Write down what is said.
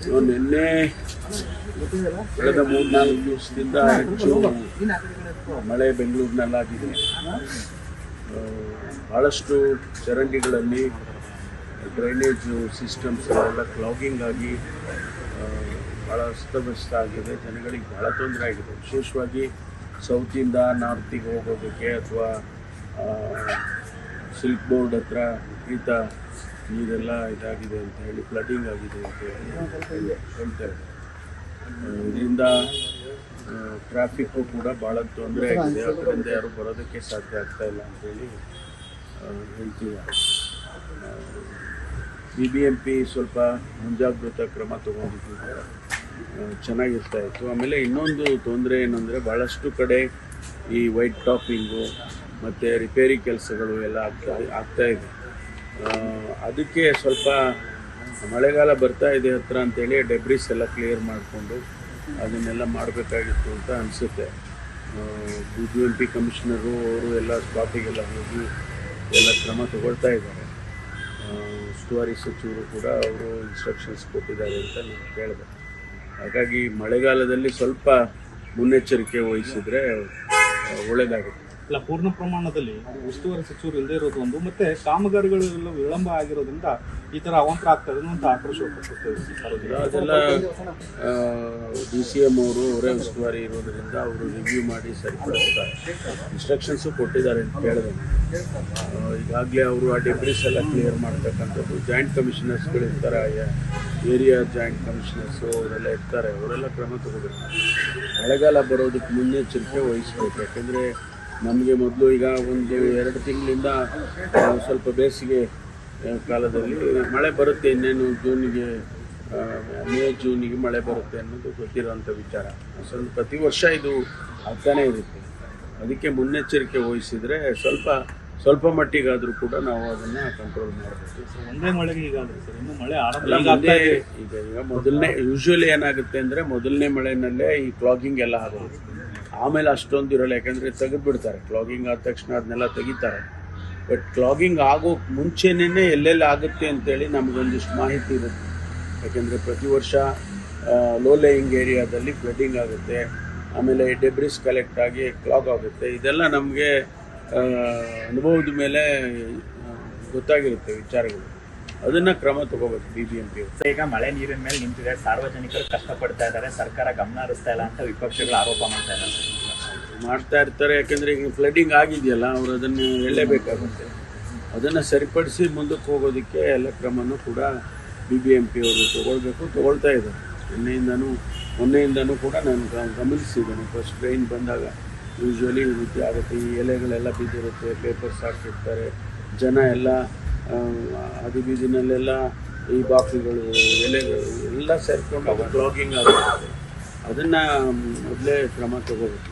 ನಿನ್ನೆ ಕಳೆದ 3-4 ದಿವಸದಿಂದ ಹೆಚ್ಚು ಮಳೆ ಬೆಂಗಳೂರಿನಲ್ಲಾಗಿದೆ. ಭಾಳಷ್ಟು ಚರಂಡಿಗಳಲ್ಲಿ ಡ್ರೈನೇಜ್ ಸಿಸ್ಟಮ್ಸ್ ಎಲ್ಲ ಕ್ಲಾಗಿಂಗ್ ಆಗಿ ಭಾಳ ಅಸ್ತವ್ಯಸ್ತ ಆಗಿದೆ. ಜನಗಳಿಗೆ ಭಾಳ ತೊಂದರೆ ಆಗಿದೆ. ವಿಶೇಷವಾಗಿ ಸೌತಿಂದ ನಾರ್ತಿಗೆ ಹೋಗೋದಕ್ಕೆ ಅಥವಾ ಸಿಲ್ಕ್ ಬೋರ್ಡ್ ಹತ್ರ ವಿಪರೀತ ನೀರೆಲ್ಲ ಇದಾಗಿದೆ ಅಂತ ಹೇಳಿ ಫ್ಲಡ್ಡಿಂಗ್ ಆಗಿದೆ ಅಂತ ಹೇಳಿ ಹೇಳ್ತಾರೆ. ಇದರಿಂದ ಟ್ರಾಫಿಕ್ಕು ಕೂಡ ಭಾಳ ತೊಂದರೆ ಆಗಿದೆ. ಅದರಿಂದ ಯಾರು ಬರೋದಕ್ಕೆ ಸಾಧ್ಯ ಆಗ್ತಾ ಇಲ್ಲ ಅಂತೇಳಿ ಹೇಳ್ತಿದ್ದಾರೆ. BBMP ಸ್ವಲ್ಪ ಮುಂಜಾಗ್ರತಾ ಕ್ರಮ ತೊಗೊಂಡಿದ್ದರೆ ಚೆನ್ನಾಗಿರ್ತಾ ಇತ್ತು. ಆಮೇಲೆ ಇನ್ನೊಂದು ತೊಂದರೆ ಏನಂದರೆ ಭಾಳಷ್ಟು ಕಡೆ ಈ ವೈಟ್ ಟಾಪಿಂಗು ಮತ್ತು ರಿಪೇರಿ ಕೆಲಸಗಳು ಎಲ್ಲ ಆಗ್ತಾ ಇದೆ. ಅದಕ್ಕೆ ಸ್ವಲ್ಪ ಮಳೆಗಾಲ ಬರ್ತಾ ಇದೆ ಹತ್ರ ಅಂತೇಳಿ ಡೆಬ್ರಿಸ್ ಎಲ್ಲ ಕ್ಲಿಯರ್ ಮಾಡಿಕೊಂಡು ಅದನ್ನೆಲ್ಲ ಮಾಡಬೇಕಾಗಿತ್ತು ಅಂತ ಅನಿಸುತ್ತೆ. BBMP ಕಮಿಷನರು ಅವರು ಎಲ್ಲ ಸ್ಪಾಟಿಗೆಲ್ಲ ಹೋಗಿ ಎಲ್ಲ ಕ್ರಮ ತಗೊಳ್ತಾ ಇದ್ದಾರೆ. ಉಸ್ತುವಾರಿ ಸಚಿವರು ಕೂಡ ಅವರು ಇನ್ಸ್ಟ್ರಕ್ಷನ್ಸ್ ಕೊಟ್ಟಿದ್ದಾರೆ ಅಂತ ನಾನು ಕೇಳಿದೆ. ಹಾಗಾಗಿ ಮಳೆಗಾಲದಲ್ಲಿ ಸ್ವಲ್ಪ ಮುನ್ನೆಚ್ಚರಿಕೆ ವಹಿಸಿದರೆ ಒಳ್ಳೆಯದಾಗುತ್ತೆ. ಇಲ್ಲ, ಪೂರ್ಣ ಪ್ರಮಾಣದಲ್ಲಿ ಉಸ್ತುವಾರಿ ಸಚಿವರು ಇಲ್ಲದೆ ಇರೋದು ಒಂದು, ಮತ್ತು ಕಾಮಗಾರಿಗಳೆಲ್ಲ ವಿಳಂಬ ಆಗಿರೋದ್ರಿಂದ ಈ ಥರ ಅವಾಂತರ ಆಗ್ತದೆ ಅಂತ ಆಕ್ರೋಶ ವ್ಯಕ್ತಪಡಿಸ್ತಾರೆ. ಅದೆಲ್ಲ DCM ಅವರೇ ಉಸ್ತುವಾರಿ ಇರೋದರಿಂದ ಅವರು ರಿವ್ಯೂ ಮಾಡಿ ಸರಿಪಡಿಸ್ತಾರೆ. ಇನ್ಸ್ಟ್ರಕ್ಷನ್ಸು ಕೊಟ್ಟಿದ್ದಾರೆ ಅಂತ ಕೇಳಿದೆ. ಈಗಾಗಲೇ ಅವರು ಆ ಡೆಬ್ರಿಸ್ ಎಲ್ಲ ಕ್ಲಿಯರ್ ಮಾಡ್ತಕ್ಕಂಥದ್ದು ಜಾಯಿಂಟ್ ಕಮಿಷನರ್ಸ್ಗಳು ಇರ್ತಾರೆ, ಏರಿಯಾ ಜಾಯಿಂಟ್ ಕಮಿಷನರ್ಸು ಅವರೆಲ್ಲ ಇರ್ತಾರೆ. ಅವರೆಲ್ಲ ಕ್ರಮ ತಗೋಬೇಕು. ಮಳೆಗಾಲ ಬರೋದಕ್ಕೆ ಮುನ್ನೆಚ್ಚರಿಕೆ ವಹಿಸ್ಬೇಕು. ಯಾಕೆಂದರೆ ನಮಗೆ ಮೊದಲು ಈಗ 1-2 ತಿಂಗಳಿಂದ ಸ್ವಲ್ಪ ಬೇಸಿಗೆ ಕಾಲದಲ್ಲಿ ಮಳೆ ಬರುತ್ತೆ. ಇನ್ನೇನು ಜೂನಿಗೆ ಮಳೆ ಬರುತ್ತೆ ಅನ್ನೋದು ಗೊತ್ತಿರೋಂಥ ವಿಚಾರ. ಸ್ವಲ್ಪ ಪ್ರತಿ ವರ್ಷ ಇದು ಆಗ್ತಾನೇ ಇರುತ್ತೆ. ಅದಕ್ಕೆ ಮುನ್ನೆಚ್ಚರಿಕೆ ವಹಿಸಿದರೆ ಸ್ವಲ್ಪ ಮಟ್ಟಿಗಾದರೂ ಕೂಡ ನಾವು ಅದನ್ನು ಕಂಟ್ರೋಲ್ ಮಾಡಬೇಕು. ಒಂದೇ ಮಳೆಗೆ ಈಗಾದರೆ ಸರ್ ಇನ್ನು ಮಳೆ ಈಗ ಮೊದಲನೇ ಯೂಶ್ವಲಿ ಏನಾಗುತ್ತೆ ಅಂದರೆ ಮೊದಲನೇ ಮಳೆಯಲ್ಲೇ ಈ ಕ್ಲಾಗಿಂಗ್ ಎಲ್ಲ ಆಗೋದು. ಆಮೇಲೆ ಅಷ್ಟೊಂದು ಇರೋಲ್ಲ, ಯಾಕಂದರೆ ತೆಗೆದುಬಿಡ್ತಾರೆ. ಕ್ಲಾಗಿಂಗ್ ಆದ ತಕ್ಷಣ ಅದನ್ನೆಲ್ಲ ತೆಗಿತಾರೆ. ಬಟ್ ಕ್ಲಾಗಿಂಗ್ ಆಗೋ ಮುಂಚೆನೇ ಎಲ್ಲೆಲ್ಲಿ ಆಗುತ್ತೆ ಅಂತೇಳಿ ನಮಗೊಂದಿಷ್ಟು ಮಾಹಿತಿ ಇರುತ್ತೆ. ಯಾಕೆಂದರೆ ಪ್ರತಿ ವರ್ಷ ಲೋ ಲೇಯಿಂಗ್ ಏರಿಯಾದಲ್ಲಿ ಫ್ಲಡ್ಡಿಂಗ್ ಆಗುತ್ತೆ, ಆಮೇಲೆ ಡೆಬ್ರಿಸ್ ಕಲೆಕ್ಟ್ ಆಗಿ ಕ್ಲಾಗ್ ಆಗುತ್ತೆ. ಇದೆಲ್ಲ ನಮಗೆ ಅನುಭವದ ಮೇಲೆ ಗೊತ್ತಾಗಿರುತ್ತೆ ವಿಚಾರಗಳು. ಅದನ್ನು ಕ್ರಮ ತಗೋಬೇಕು BBMP. ಈಗ ಮಳೆ ನೀರಿನ ಮೇಲೆ ನಿಂತಿದೆ, ಸಾರ್ವಜನಿಕರು ಕಷ್ಟಪಡ್ತಾ ಇದ್ದಾರೆ, ಸರ್ಕಾರ ಗಮನ ಹರಿಸ್ತಾ ಇಲ್ಲ ಅಂತ ವಿಪಕ್ಷಗಳು ಆರೋಪ ಮಾಡ್ತಾ ಇರ್ತಾರೆ. ಯಾಕೆಂದರೆ ಈಗ ಫ್ಲಡ್ಡಿಂಗ್ ಆಗಿದೆಯಲ್ಲ, ಅವರು ಅದನ್ನು ಹೇಳಲೇಬೇಕಾಗುತ್ತೆ. ಅದನ್ನು ಸರಿಪಡಿಸಿ ಮುಂದಕ್ಕೆ ಹೋಗೋದಕ್ಕೆ ಎಲ್ಲ ಕ್ರಮನೂ ಕೂಡ BBMP ಅವರು ತಗೊಳ್ತಾ ಇದ್ದಾರೆ. ಮೊನ್ನೆಯಿಂದನೂ ಕೂಡ ನಾನು ಗಮನಿಸಿದ್ದೇನೆ. ಫಸ್ಟ್ ಟ್ರೈನ್ ಬಂದಾಗ ಯೂಶ್ವಲಿ ಈ ರೀತಿ ಆಗುತ್ತೆ. ಈ ಎಲೆಗಳೆಲ್ಲ ಬಿದ್ದಿರುತ್ತೆ, ಪೇಪರ್ಸ್ ಹಾಕಿರ್ತಾರೆ, ಜನ ಎಲ್ಲ ಬೀದಿನಲ್ಲೆಲ್ಲ ಈ ಬಾಕ್ಲುಗಳು ಎಲೆಗಳು ಎಲ್ಲ ಸೇರ್ಕೊಂಡು ಕ್ಲಾಗಿಂಗ್ ಆಗುತ್ತೆ. ಅದನ್ನು ಮೊದಲೇ ಕ್ರಮ ತಗೋಬೇಕು.